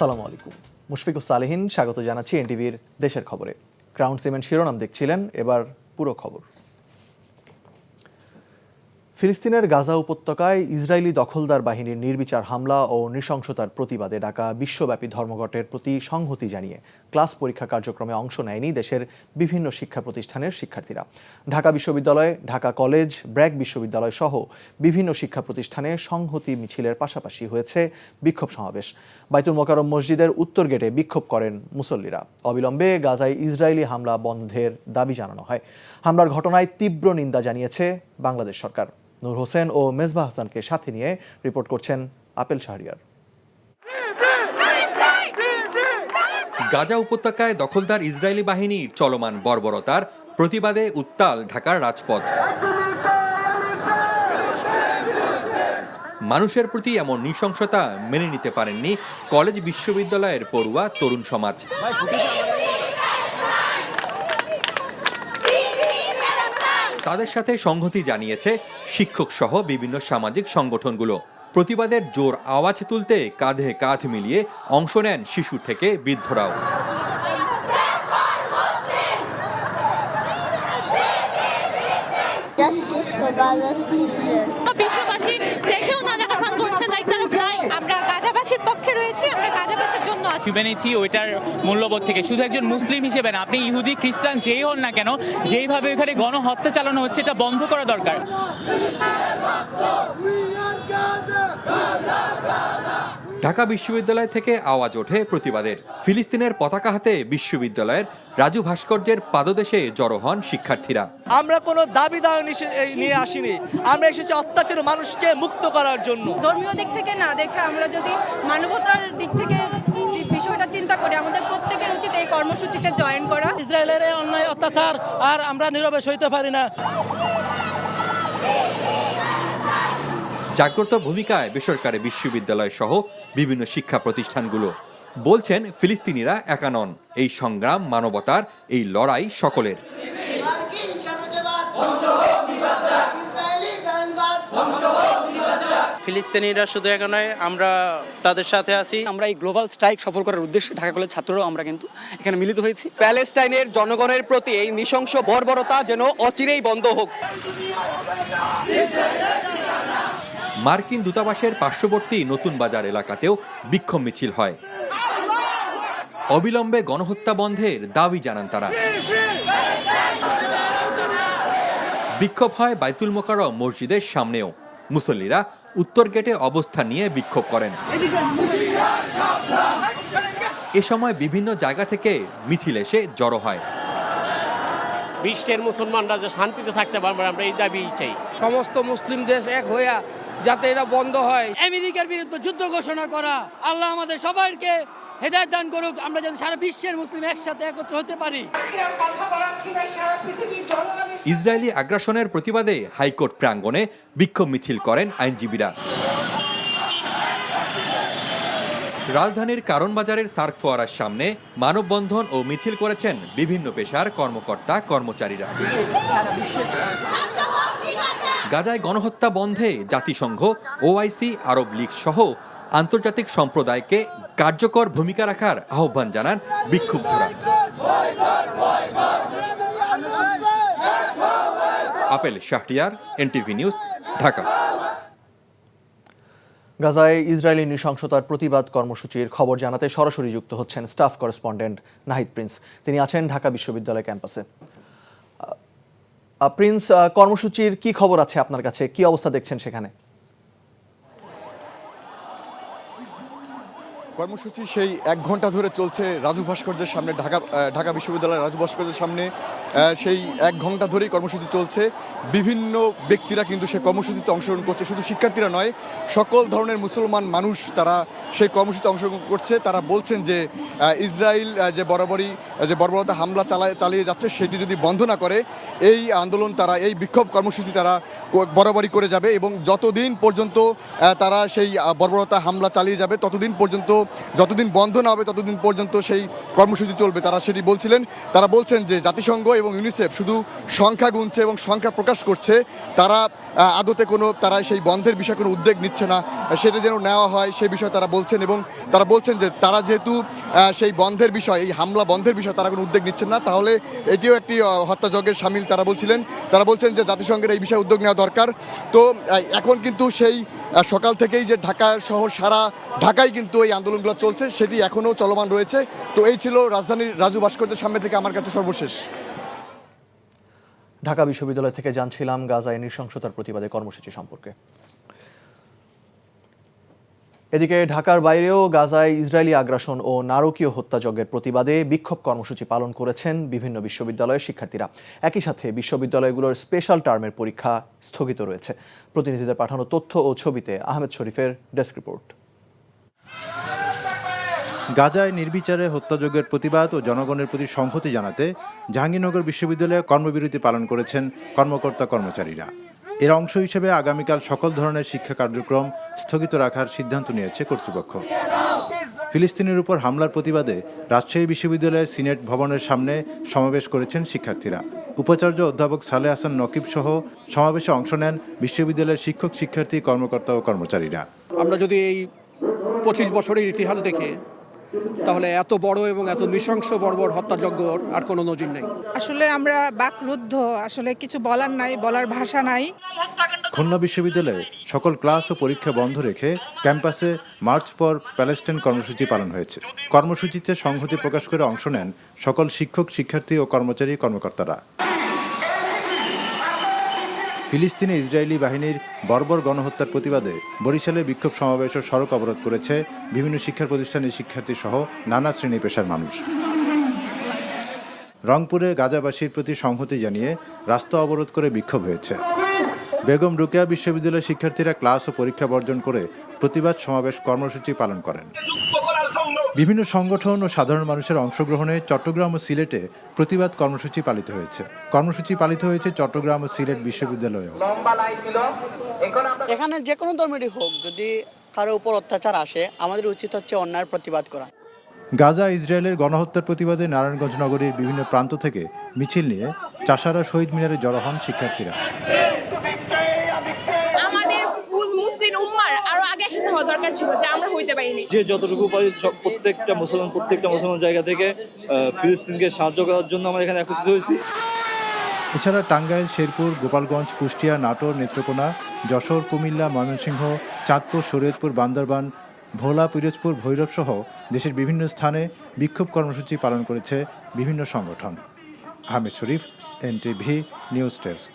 আসসালামু আলাইকুম। মুশফিকুস সালেহিন স্বাগত জানাচ্ছি এনটিভির দেশের খবরে। ক্রাউন সিমেন্ট শিরোনাম দেখছিলেন, এবার পুরো খবর। ফিলিস্তিনের গাজা উপত্যকায় ইসরায়েলি দখলদার বাহিনীর নির্বিচার হামলা ও নৃশংসতার প্রতিবাদে ঢাকা বিশ্বব্যাপী ধর্মঘটের প্রতি সংহতি জানিয়ে ক্লাস পরীক্ষা কার্যক্রমে অংশ নেয়নি দেশের বিভিন্ন শিক্ষা প্রতিষ্ঠানের শিক্ষার্থীরা। ঢাকা বিশ্ববিদ্যালয়, ঢাকা কলেজ, ব্র্যাক বিশ্ববিদ্যালয় সহ বিভিন্ন শিক্ষা প্রতিষ্ঠানে সংহতি মিছিলের পাশাপাশি হয়েছে বিক্ষোভ সমাবেশ। বাইতুল মোকাররম মসজিদের উত্তর গেটে বিক্ষোভ করেন মুসল্লিরা। অবিলম্বে গাজায় ইসরায়েলি হামলা বন্ধের দাবি জানানো হয়। হামলার ঘটনায় তীব্র নিন্দা জানিয়েছে বাংলাদেশ সরকার। নূর হোসেন ও মেজবাহ হাসানকে সাথে নিয়ে রিপোর্ট করছেন আপেল শাহরিয়ার। গাজা উপত্যকায় দখলদার ইসরায়েলি বাহিনীর চলমান বর্বরতার প্রতিবাদে উত্তাল ঢাকার রাজপথ। মানুষের প্রতি এমন নৃশংসতা মেনে নিতে পারেননি কলেজ বিশ্ববিদ্যালয়ের পড়ুয়া তরুণ সমাজ। তাদের সাথে সংহতি জানিয়েছে শিক্ষক সহ বিভিন্ন সামাজিক সংগঠনগুলো। প্রতিবাদের জোর আওয়াজ তুলতে কাঁধে কাঁধ মিলিয়ে অংশ নেন শিশু থেকে বৃদ্ধরাও। বিশ্ববাসী দেখেও না দেখার ভান করছে, লাইক তারা ব্লাইন্ড। আমরা গাজাবাসীর পক্ষে রয়েছি, আমরা গাজাবাসীর জন্য আছি। হিউম্যানিটি ওইটার মূল্যবোধ থেকে শুধু একজন মুসলিম হিসেবে না, আপনি ইহুদি খ্রিস্টান যেই হন না কেন, যেইভাবে এখানে গণহত্যা চালানো হচ্ছে এটা বন্ধ করা দরকার। ঢাকা বিশ্ববিদ্যালয় থেকে আওয়াজ ওঠে প্রতিবাদের। ফিলিস্তিনের পতাকা হাতে বিশ্ববিদ্যালয়ের রাজু ভাস্কর্যের পাদদেশে জড়ো হন শিক্ষার্থীরা। আমরা কোনো দাবি দাওয়া নিয়ে আসিনি, আমরা এসেছি অত্যাচার মানুষকে মুক্ত করার জন্য। ধর্মীয় দিক থেকে না দেখে আমরা যদি মানবতার দিক থেকে বিষয়টা চিন্তা করি, আমাদের প্রত্যেকের উচিত এই কর্মসূচিতে জয়েন করা। ইসরায়েলের অন্যায় অত্যাচার আর আমরা নীরবে সইতে পারি না। জাগ্রত ভূমিকায় বেসরকারি বিশ্ববিদ্যালয় সহ বিভিন্ন শিক্ষা প্রতিষ্ঠানগুলো। বলছেন ফিলিস্তিনিরা একা নন, এই সংগ্রাম মানবতার, এই লড়াই সকলের। ফিলিস্তিনিরা শুধু একা নয়, আমরা তাদের সাথে আছি। আমরা এই গ্লোবাল স্ট্রাইক সফল করার উদ্দেশ্যে ঢাকা কলেজ ছাত্ররাও আমরা কিন্তু এখানে মিলিত হয়েছি। প্যালেস্টাইনের জনগণের প্রতি এই নৃশংস বর্বরতা যেন অচিরেই বন্ধ হোক। মার্কিন দূতাবাসের পার্শ্ববর্তী নতুন বাজার এলাকাতেও বিক্ষোভ মিছিল হয়। অবিলম্বে গণহত্যা বন্ধের দাবি জানান তারা। বিক্ষোভ হয় বাইতুল মোকাররম মসজিদের সামনেও। মুসল্লিরা উত্তর গেটে অবস্থান নিয়ে বিক্ষোভ করেন। এ সময় বিভিন্ন জায়গা থেকে মিছিল এসে জড়ো হয়। বিশ্বের মুসলমানরা যে শান্তিতে থাকতে পারবে, আমরা এই দাবি চাই। সমস্ত মুসলিম দেশ এক হইয়া যাতে এটা বন্ধ হয়। আমেরিকার বিরুদ্ধে যুদ্ধ ঘোষণা করা, আল্লাহ আমাদের সবাইকে হেদায়েত দান করুক, আমরা যেন সারা বিশ্বের মুসলিম একসাথে একত্র হতে পারি। ইসরায়েলি আগ্রাসনের প্রতিবাদে হাইকোর্ট প্রাঙ্গণে বিক্ষোভ মিছিল করেন আইনজীবীরা। রাজধানীর কারণ বাজারের সার্ক ফোয়ারার সামনে মানববন্ধন ও মিছিল করেছেন বিভিন্ন পেশার কর্মকর্তা কর্মচারীরা। গাজায় গণহত্যা বন্ধে জাতিসংঘ, ওআইসি, আরব লীগ সহ আন্তর্জাতিক সম্প্রদায়কে কার্যকর ভূমিকা রাখার আহ্বান জানান বিক্ষুব্ধরা। Apel Shahriar, NTV news, Dhaka. গাজায় ইসরায়েলি নৃশংসতার প্রতিবাদ কর্মসূচির খবর জানাতে সরাসরি যুক্ত হচ্ছেন স্টাফ করেসপন্ডেন্ট নাহিদ প্রিন্স। তিনি আছেন ঢাকা বিশ্ববিদ্যালয় ক্যাম্পাসে। প্রিন্স, কর্মসূচির কি খবর আছে আপনার কাছে? কি অবস্থা দেখছেন সেখানে? কর্মসূচি সেই 1 ঘন্টা ধরে চলছে রাজু ভাস্কর্যের সামনে, ঢাকা বিশ্ববিদ্যালয়ের রাজু ভাস্কর্যের সামনে। সেই 1 ঘন্টা ধরেই কর্মসূচি চলছে। বিভিন্ন ব্যক্তিরা কিন্তু সেই কর্মসূচিতে অংশগ্রহণ করছে। শুধু শিক্ষার্থীরা নয়, সকল ধরনের মুসলমান মানুষ তারা সেই কর্মসূচিতে অংশগ্রহণ করছে। তারা বলছেন যে ইসরায়েল যে বরাবরই যে বর্বরতা হামলা চালিয়ে যাচ্ছে সেটি যদি বন্ধ না করে, এই আন্দোলন তারা, এই বিক্ষোভ কর্মসূচি তারা বরাবরই করে যাবে এবং যতদিন পর্যন্ত তারা সেই বর্বরতা হামলা চালিয়ে যাবে ততদিন পর্যন্ত যতদিন বন্ধ না হবে ততদিন পর্যন্ত সেই কর্মসূচি চলবে। তারা সেটি বলছিলেন। তারা বলছেন যে জাতিসংঘ এবং ইউনিসেফ শুধু সংখ্যা গুনছে এবং সংখ্যা প্রকাশ করছে, তারা আদতে তারা সেই বন্ধের বিষয়ে কোনো উদ্যোগ নিচ্ছে না, সেটা যেন নেওয়া হয় সে বিষয়ে তারা বলছেন। এবং তারা বলছেন যে তারা যেহেতু সেই বন্ধের বিষয়, এই হামলা বন্ধের বিষয়ে তারা কোনো উদ্যোগ নিচ্ছেন না, তাহলে এটিও একটি হত্যাযজ্ঞের শামিল। তারা বলছেন যে জাতিসংঘের এই বিষয়ে উদ্যোগ নেওয়া দরকার। তো এখন কিন্তু সেই সকাল থেকেই যে ঢাকা শহর, সারা ঢাকায় কিন্তু এই আন্দোলনগুলো চলছে, সেটি এখনও চলমান রয়েছে। তো এই ছিল রাজধানীর রাজু ভাস্কর্যের সামনে থেকে আমার কাছে সর্বশেষ। ঢাকা বিশ্ববিদ্যালয় থেকে জানছিলাম গাজায় নৃশংসতার প্রতিবাদে কর্মসূচি সম্পর্কে। এদিকে ঢাকার বাইরেও গাজায় ইসরায়েলি আগ্রাসন ও নারকীয় হত্যাযজ্ঞের প্রতিবাদে বিক্ষোভ কর্মসূচি পালন করেছেন বিভিন্ন বিশ্ববিদ্যালয়ের শিক্ষার্থীরা। একই সাথে বিশ্ববিদ্যালয়গুলোর স্পেশাল টার্মের পরীক্ষা স্থগিত রয়েছে। প্রতিনিধিদের পাঠানো তথ্য ও ছবিতে আহমেদ শরীফের ডেস্ক রিপোর্ট। গাজায় নির্বিচারে হত্যাযজ্ঞের প্রতিবাদ ও জনগণের প্রতি সংহতি জানাতে জাহাঙ্গীরনগর বিশ্ববিদ্যালয়ে কর্মবিরতি পালন করেছেন কর্মকর্তা কর্মচারীরা। এর অংশ হিসেবে আগামীকাল সকল ধরনের শিক্ষা কার্যক্রম স্থগিত রাখার সিদ্ধান্ত নিয়েছে কর্তৃপক্ষ। ফিলিস্তিনের উপর হামলার প্রতিবাদে রাজশাহী বিশ্ববিদ্যালয়ের সিনেট ভবনের সামনে সমাবেশ করেছেন শিক্ষার্থীরা। উপাচার্য অধ্যাপক সালেহ হাসান নকিব সহ সমাবেশে অংশ নেন বিশ্ববিদ্যালয়ের শিক্ষক, শিক্ষার্থী, কর্মকর্তা ও কর্মচারীরা। আমরা যদি এই 25 বছরের ইতিহাস দেখি, তাহলে এত বড় এবং এত নৃশংস বর্বর হত্যাযজ্ঞ আর কোনো নজির নেই। আসলে আমরা বাকরুদ্ধ, আসলে কিছু বলার নাই, বলার ভাষা নাই। খুলনা বিশ্ববিদ্যালয়ে সকল ক্লাস ও পরীক্ষা বন্ধ রেখে ক্যাম্পাসে মার্চ ফর প্যালেস্টাইন কর্মসূচি পালন হয়েছে। কর্মসূচিতে সংহতি প্রকাশ করে অংশ নেন সকল শিক্ষক, শিক্ষার্থী ও কর্মচারী, কর্মকর্তারা। ফিলিস্তিনে ইসরায়েলি বাহিনীর বর্বর গণহত্যার প্রতিবাদে বরিশালে বিক্ষোভ সমাবেশ ও সড়ক অবরোধ করেছে বিভিন্ন শিক্ষা প্রতিষ্ঠানের শিক্ষার্থী সহ নানা শ্রেণী পেশার মানুষ। রংপুরে গাজাবাসীর প্রতি সংহতি জানিয়ে রাস্তা অবরোধ করে বিক্ষোভ হয়েছে। বেগম রোকেয়া বিশ্ববিদ্যালয়ের শিক্ষার্থীরা ক্লাস ও পরীক্ষা বর্জন করে প্রতিবাদ সমাবেশ কর্মসূচি পালন করেন। বিভিন্ন সংগঠন ও সাধারণ মানুষের অংশগ্রহণে চট্টগ্রাম ও সিলেটে প্রতিবাদ কর্মসূচি পালিত হয়েছে। কর্মসূচি পালিত হয়েছে চট্টগ্রাম ও সিলেট বিশ্ববিদ্যালয়েও। এখানে যে কোনো ধর্মেরই হোক, যদি কারো উপর অত্যাচার আসে, আমাদের উচিত হচ্ছে অন্যায়ের প্রতিবাদ করা। গাজা ইসরায়েলের গণহত্যার প্রতিবাদে নারায়ণগঞ্জ নগরীর বিভিন্ন প্রান্ত থেকে মিছিল নিয়ে চাষারা শহীদ মিনারে জড়ো হন শিক্ষার্থীরা। দরকার ছিল যে আমরা হইতে পারিনি। যে যতটুকু পারি প্রত্যেকটা মুসলমান জায়গা থেকে ফিলিস্তিনকে সাহায্য করার জন্য আমরা এখানে একত্রিত হয়েছি। এছাড়া টাঙ্গাইল, শেরপুর, গোপালগঞ্জ, কুষ্টিয়া, নাটোর, নেত্রকোনা, যশোর, কুমিল্লা, ময়মনসিংহ, চাঁদপুর, শরীয়তপুর, বান্দরবান, ভোলা, পিরোজপুর, ভৈরব সহ দেশের বিভিন্ন স্থানে বিক্ষোভ কর্মসূচি পালন করেছে বিভিন্ন সংগঠন। আহমেদ শরীফ, এনটিভি নিউজ ডেস্ক।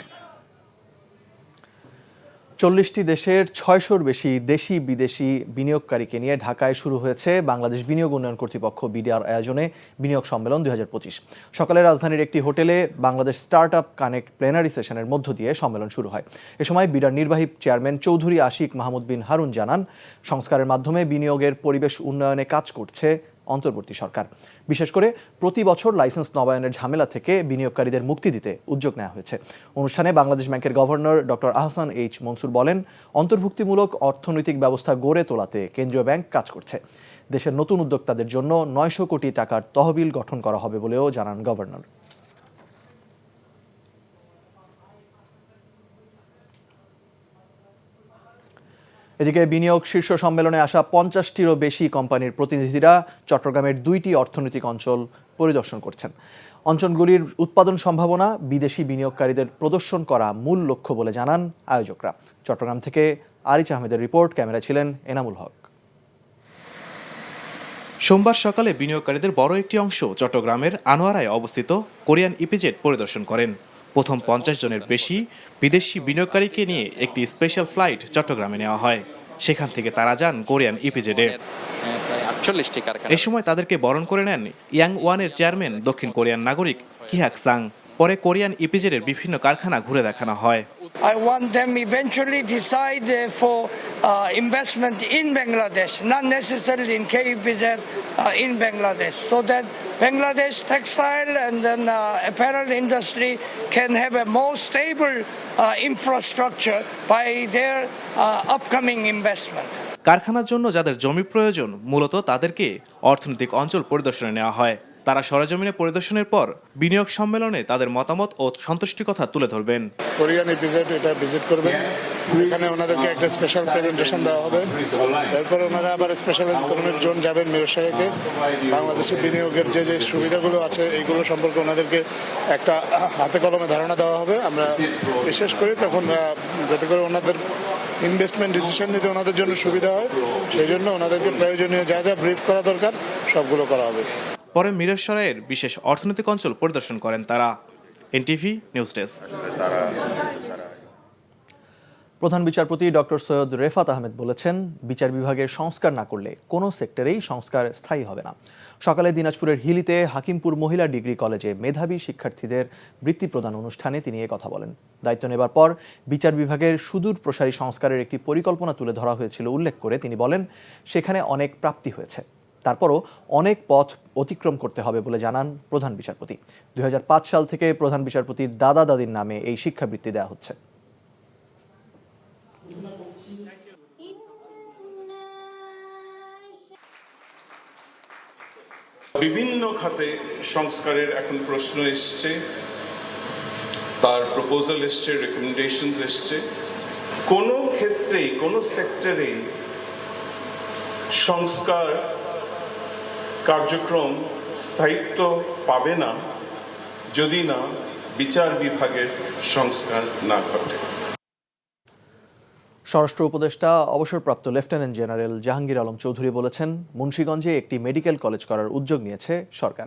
40টি দেশের 600-র বেশি দেশি বিদেশি বিনিয়োগকারীকে নিয়ে ঢাকায় শুরু হয়েছে বাংলাদেশ বিনিয়োগ উন্নয়ন কর্তৃপক্ষ বিডিআর আয়োজনে বিনিয়োগ সম্মেলন 2025। সকালে রাজধানীর একটি হোটেলে Bangladesh start up connect plenary সেশনের মধ্য দিয়ে সম্মেলন শুরু হয়। এ সময় বিডিআর নির্বাহী চেয়ারম্যান চৌধুরী আশিক মাহমুদ বিন হারুন জানান, সংস্কারের মাধ্যমে বিনিয়োগের পরিবেশ উন্নয়নে কাজ করছে অন্তর্বর্তী সরকার। বিশেষ করে প্রতি বছর লাইসেন্স নবায়নের ঝামেলা থেকে বিনিয়োগকারীদের মুক্তি দিতে উদ্যোগ নেওয়া হয়েছে। অনুষ্ঠানে বাংলাদেশ ব্যাংকের governor doctor Ahsan H Mansur বলেন, অন্তর্ভুক্তিমূলক অর্থনৈতিক ব্যবস্থা গড়ে তোলাতে কেন্দ্রীয় ব্যাংক কাজ করছে। দেশের নতুন উদ্যোক্তাদের জন্য 900 কোটি টাকার তহবিল গঠন করা হবে বলেও জানান গভর্নর। এদিকে বিনিয়োগ শীর্ষ সম্মেলনে আসা 50টিরও বেশি কোম্পানির প্রতিনিধিরা চট্টগ্রামের 2টি অর্থনৈতিক অঞ্চল পরিদর্শন করছেন। অঞ্চলগুলির উৎপাদন সম্ভাবনা বিদেশি বিনিয়োগকারীদের প্রদর্শন করা মূল লক্ষ্য বলে জানান আয়োজকরা। চট্টগ্রাম থেকে আরিচ আহমেদের রিপোর্ট, ক্যামেরায় ছিলেন এনামুল হক। সোমবার সকালে বিনিয়োগকারীদের বড় একটি অংশ চট্টগ্রামের আনোয়ারায় অবস্থিত কোরিয়ান ইপিজেড পরিদর্শন করেন। প্রথম 50 জনের বেশি বিদেশি বিনিয়োগকারীকে নিয়ে একটি স্পেশাল ফ্লাইট চট্টগ্রামে নেওয়া হয়। সেখান থেকে তারা যান কোরিয়ান ইপিজেডে। এ সময় তাদেরকে বরণ করে নেন ইয়াং ওয়ানের চেয়ারম্যান দক্ষিণ কোরিয়ান নাগরিক কিহাক সাং। পরে কোরিয়ান ইপিজেডের বিভিন্ন কারখানা ঘুরে দেখানো হয়। I want them eventually decide for investment in Bangladesh, not necessarily in KEPZ, in Bangladesh, so that Bangladesh textile and then apparel industry can have a more stable infrastructure by their upcoming investment. কারখানার জন্য যাদের জমি প্রয়োজন মূলত তাদেরকে অর্থনৈতিক অঞ্চল পরিদর্শনে নেওয়া হয়। তারা সরেজমিনে পরিদর্শনের পর বিনিয়োগ সম্মেলনে তাদের মতামত ও সন্তুষ্টির কথা তুলে ধরবেন। কোরিয়ান ইপিজেড এটা ভিজিট করবেন, এখানে ওনাদেরকে একটা স্পেশাল প্রেজেন্টেশন দেওয়া হবে। এরপর ওনারা আবার স্পেশাল ইকোনমিক জোন যাবেন মিরসরাইতে। বাংলাদেশের বিনিয়োগের যে যে সুবিধাগুলো আছে এইগুলো সম্পর্কে ওনাদেরকে একটা হাতে কলমে ধারণা দেওয়া হবে। আমরা বিশেষ করি তখন যাতে করে ওনাদের ইনভেস্টমেন্ট ডিসিশন নিতে ওনাদের জন্য সুবিধা হয়, সেই জন্য ওনাদেরকে প্রয়োজনীয় যা যা ব্রিফ করা দরকার সবগুলো করা হবে। পরে মিরসরাইয়ের বিশেষ অর্থনৈতিক অঞ্চল পরিদর্শন করেন তারা। NTV news desk. প্রধান বিচারপতি ডক্টর সৈয়দ রেফাত আহমেদ বলেছেন, বিচার বিভাগের সংস্কার না করলে কোনো সেক্টরেই সংস্কার স্থায়ী হবে না। সকালে দিনাজপুরের হিলিতে হাকিমপুর মহিলা ডিগ্রি কলেজে মেধাবী শিক্ষার্থীদের বৃত্তি প্রদান অনুষ্ঠানে তিনি কথা বলেন। দায়িত্ব নেবার পর বিচার বিভাগের সুদূর প্রসারী সংস্কারের একটি পরিকল্পনা তুলে ধরা হয়েছিল উল্লেখ করে তিনি বলেন, সেখানে অনেক প্রাপ্তি হয়েছে, তারপরও অনেক পথ অতিক্রম করতে হবে বলে জানান প্রধান বিচারপতি। 2005 সাল থেকে প্রধান বিচারপতির দাদা দাদির নামে এই শিক্ষাবৃত্তি দেওয়া হচ্ছে। বিভিন্ন খাতে সংস্কারের এখন প্রশ্ন এসছে, তার প্রপোজাল এসছে, রেকমেন্ডেশনস এসছে। কোনো ক্ষেত্রেই কোনো সেক্টরে সংস্কার কার্যক্রম স্থায়িত্ব পাবে না যদি না বিচার বিভাগের সংস্কার না ঘটে। স্বরাষ্ট্র উপদেষ্টা অবসরপ্রাপ্ত লেফটেন্যান্ট জেনারেল জাহাঙ্গীর আলম চৌধুরী বলেছেন, মুন্সিগঞ্জে একটি মেডিকেল কলেজ করার উদ্যোগ নিয়েছে সরকার।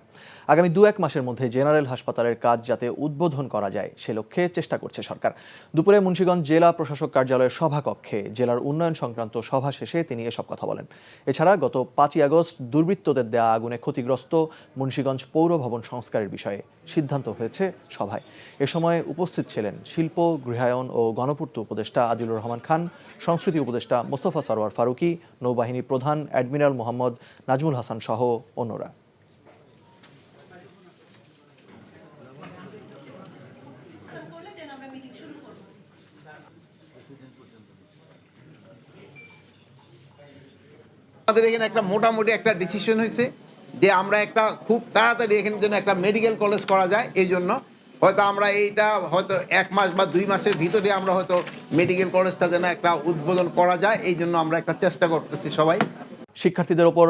আগামী 2-1 মাসের মধ্যে জেনারেল হাসপাতালের কাজ যাতে উদ্বোধন করা যায় সে লক্ষ্যে চেষ্টা করছে সরকার। দুপুরে মুন্সিগঞ্জ জেলা প্রশাসক কার্যালয়ের সভাকক্ষে জেলার উন্নয়ন সংক্রান্ত সভা শেষে তিনি এসব কথা বলেন। এছাড়া গত 5ই আগস্ট দুর্বৃত্তদের দেয়া আগুনে ক্ষতিগ্রস্ত মুন্সিগঞ্জ পৌর ভবন সংস্কারের বিষয়ে সিদ্ধান্ত হয়েছে সভায়। এ সময় উপস্থিত ছিলেন শিল্প, গৃহায়ন ও গণপূর্ত উপদেষ্টা আদিলুর রহমান খান, সংস্কৃতি উপদেষ্টা মোস্তফা সরোয়ার ফারুকি, নৌবাহিনী প্রধান অ্যাডমিরাল মোহাম্মদ নাজমুল হাসান সহ অন্যরা। আমাদের এখানে একটা মোটামুটি একটা ডিসিশন হয়েছে যে আমরা একটা খুব তাড়াতাড়ি এখানে যেন একটা মেডিকেল কলেজ করা যায়। এই জন্য হয়তো আমরা এইটা হয়তো 1 মাস বা 2 মাসের ভিতরে আমরা হয়তো মেডিকেল কলেজটা যেন একটা উদ্বোধন করা যায়, এই জন্য আমরা একটা চেষ্টা করতেছি সবাই। শিক্ষার্থীদের ওপর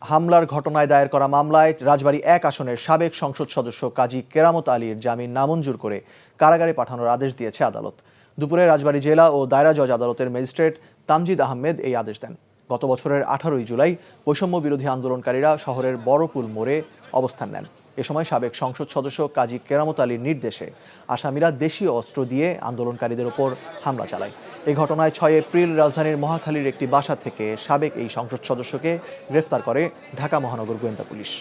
হামলার ঘটনায় দায়ের করা মামলায় রাজবাড়ী 1 আসনের সাবেক সংসদ সদস্য কাজী কেরামত আলীর জামিন নামঞ্জুর করে কারাগারে পাঠানোর আদেশ দিয়েছে আদালত। দুপুরে রাজবাড়ী জেলা ও দায়রা জজ আদালতের ম্যাজিস্ট্রেট তামজিদ আহমেদ এই আদেশ দেন। গত বছরের 18ই জুলাই বৈষম্য বিরোধী আন্দোলনকারীরা শহরের বড়পুল মোড়ে অবস্থান নেন। এ সময় সাবেক সংসদ সদস্য কাজী কেরামত আলীর নির্দেশে আসামিরা দেশীয় অস্ত্র দিয়ে আন্দোলনকারীদের ওপর হামলা চালায়। এই ঘটনায় 6 এপ্রিল রাজধানীর মহাখালীর একটি বাসা থেকে সাবেক এই সংসদ সদস্যকে গ্রেফতার করে ঢাকা মহানগর গোয়েন্দা পুলিশ।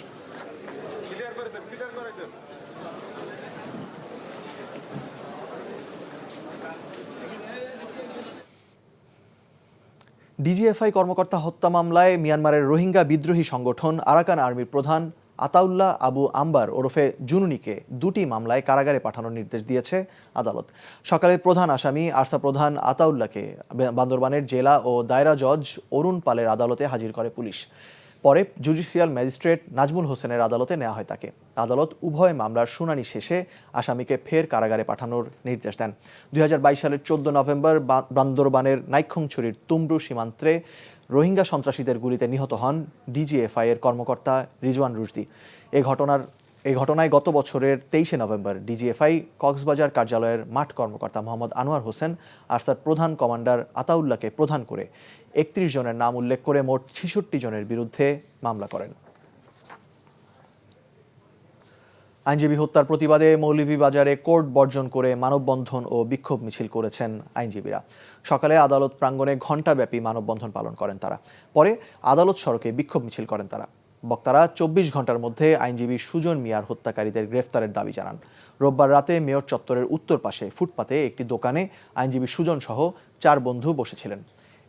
ডিজিএফআই কর্মকর্তা হত্যা মামলায় মিয়ানমারের রোহিঙ্গা বিদ্রোহী সংগঠন আরাকান আর্মির প্রধান আতাউল্লাহ আবু আম্বার ওরফে জুনুনিকে 2টি মামলায় কারাগারে পাঠানোর নির্দেশ দিয়েছে আদালত। সকালে প্রধান আসামি আরসা প্রধান আতাউল্লাহকে বান্দরবানের জেলা ও দায়রা জজ অরুণ পালের আদালতে হাজির করে পুলিশ। পরে জুডিশিয়াল ম্যাজিস্ট্রেট নাজমুল হোসেনের আদালতে নেওয়া হয় তাকে। আদালত উভয় মামলার শুনানি শেষে আসামিকে ফের কারাগারে পাঠানোর নির্দেশ দেন। 2022 সালের 14 নভেম্বর বান্দরবানের নাইক্ষংছড়ির তুমরু সীমান্তে রোহিঙ্গা সন্ত্রাসীদের গুলিতে নিহত হন ডিজিএফআই এর কর্মকর্তা রিজওয়ান রুশদি। এই ঘটনায় গত বছরের 23 নভেম্বর ডিজিএফআই কক্সবাজার কার্যালয়ের মাঠ কর্মকর্তা মোহাম্মদ আনোয়ার হোসেন আরসার প্রধান কমান্ডার আতাউল্লাহকে প্রধান করে 31 জনের নাম উল্লেখ করে মোট 66 জনের বিরুদ্ধে মামলা করেন। আইনজীবী হত্যার প্রতিবাদে মৌলভীবাজারে কোর্ট বর্জন করে মানববন্ধন ও বিক্ষোভ মিছিল করেছেন আইনজীবীরা। সকালে আদালত প্রাঙ্গণে ঘণ্টাব্যাপী মানববন্ধন পালন করেন তারা। পরে আদালত সড়কে বিক্ষোভ মিছিল করেন তারা। বক্তারা 24 ঘন্টার মধ্যে আইনজীবী সুজন মিয়ার হত্যাকারীদের গ্রেফতারের দাবি জানান। রোববার রাতে মেয়র চত্বরের উত্তর পাশে ফুটপাতে একটি দোকানে আইনজীবী সুজন সহ 4 বন্ধু বসেছিলেন।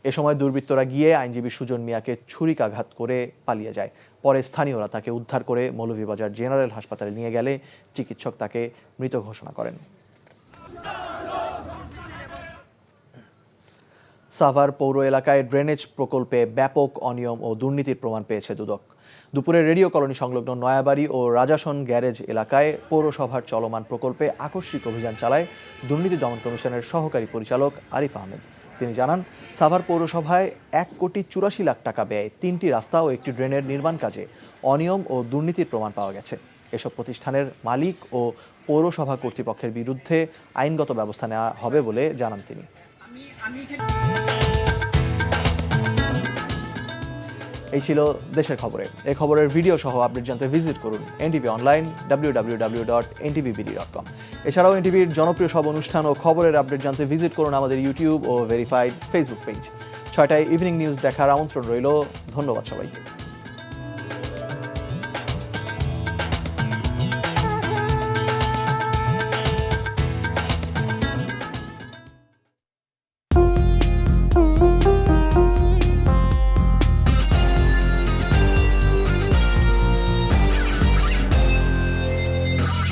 এ সময় দুর্বৃত্তরা গিয়ে আইনজীবী সুজন মিয়াকে ছুরিকাঘাত করে পালিয়ে যায়। পরে স্থানীয়রা তাকে উদ্ধার করে মৌলভীবাজার জেনারেল হাসপাতালে নিয়ে গেলে চিকিৎসক তাকে মৃত ঘোষণা করেন। সাভার পৌর এলাকায় ড্রেনেজ প্রকল্পে ব্যাপক অনিয়ম ও দুর্নীতির প্রমাণ পেয়েছে দুদক। দুপুরে রেডিও কলোনি সংলগ্ন নয়াবাড়ি ও রাজাসন গ্যারেজ এলাকায় পৌরসভার চলমান প্রকল্পে আকস্মিক অভিযান চালায় দুর্নীতি দমন কমিশনের সহকারী পরিচালক আরিফ আহমেদ। তিনি জানান, সাভার পৌরসভায় 1,84,00,000 টাকা ব্যয়ে 3টি রাস্তা ও একটি ড্রেনের নির্মাণ কাজে অনিয়ম ও দুর্নীতির প্রমাণ পাওয়া গেছে। এসব প্রতিষ্ঠানের মালিক ও পৌরসভা কর্তৃপক্ষের বিরুদ্ধে আইনগত ব্যবস্থা নেওয়া হবে বলে জানান তিনি। এই ছিল দেশের খবরে। এই খবরের ভিডিও সহ আপডেট জানতে ভিজিট করুন এনটিভি অনলাইন www.ntvbd.com। এছাড়াও এনটিভির জনপ্রিয় সব অনুষ্ঠান ও খবরের আপডেট জানতে ভিজিট করুন আমাদের ইউটিউব ও ভেরিফাইড ফেসবুক পেজ। 6টায় ইভিনিং নিউজ দেখার আমন্ত্রণ রইল। ধন্যবাদ সবাইকে।